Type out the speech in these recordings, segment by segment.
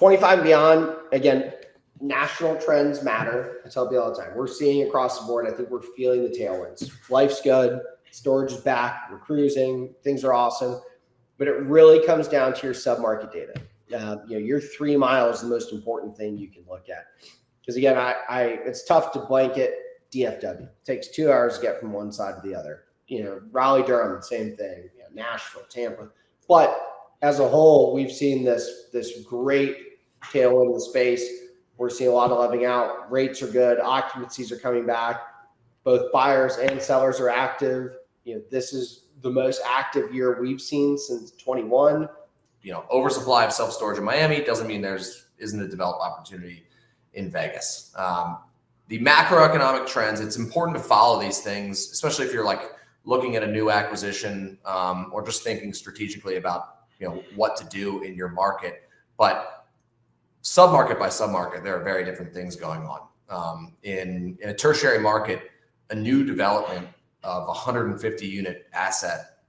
25 and beyond, again, national trends matter. I tell people all the time. We're seeing across the board. I think we're feeling the tailwinds. Life's good. Storage is back. We're cruising. Things are awesome. But it really comes down to your submarket data. Your 3 miles is the most important thing you can look at. Because again, it's tough to blanket DFW. It takes 2 hours to get from one side to the other. Raleigh-Durham, same thing. Nashville, Tampa. But as a whole, we've seen this great tailwind in the space. We're seeing a lot of leveling out. Rates are good. Occupancies are coming back. Both buyers and sellers are active. This is the most active year we've seen since 21. Oversupply of self-storage in Miami doesn't mean there isn't a developed opportunity in Vegas. The macroeconomic trends, it's important to follow these things, especially if you're looking at a new acquisition or just thinking strategically about what to do in your market. But submarket by submarket, there are very different things going on. In a tertiary market, a new development of 150 unit asset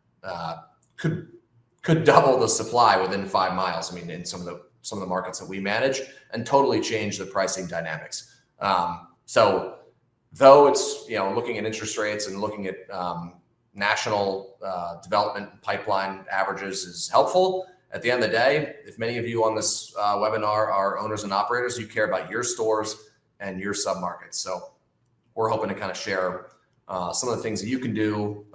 could double the supply within 5 miles. In some of the markets that we manage, and totally change the pricing dynamics. So though it's looking at interest rates and looking at national development pipeline averages is helpful, at the end of the day, if many of you on this webinar are owners and operators, you care about your stores and your submarkets. So we're hoping to kind of share some of the things that you can do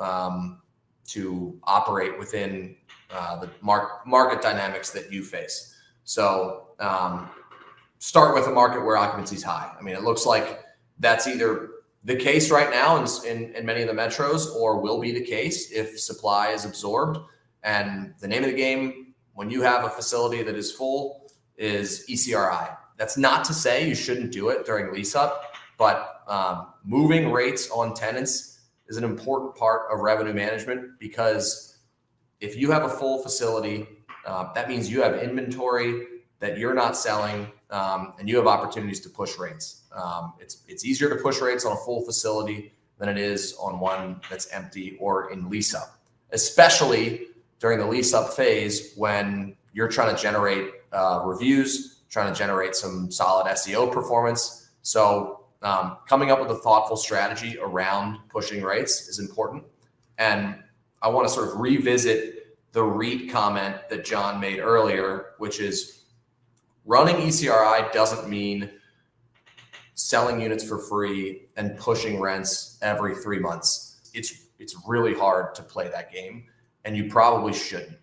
to operate within the market dynamics that you face. So start with a market where occupancy is high. It looks like that's either the case right now in many of the metros, or will be the case if supply is absorbed. And the name of the game, when you have a facility that is full, is ECRI. That's not to say you shouldn't do it during lease up, but moving rates on tenants is an important part of revenue management, because if you have a full facility, that means you have inventory that you're not selling, and you have opportunities to push rates. It's easier to push rates on a full facility than it is on one that's empty or in lease up, especially during the lease up phase when you're trying to generate reviews, trying to generate some solid SEO performance. So coming up with a thoughtful strategy around pushing rates is important. And I want to sort of revisit the REIT comment that John made earlier, which is running ECRI doesn't mean selling units for free and pushing rents every 3 months. It's really hard to play that game, and you probably shouldn't.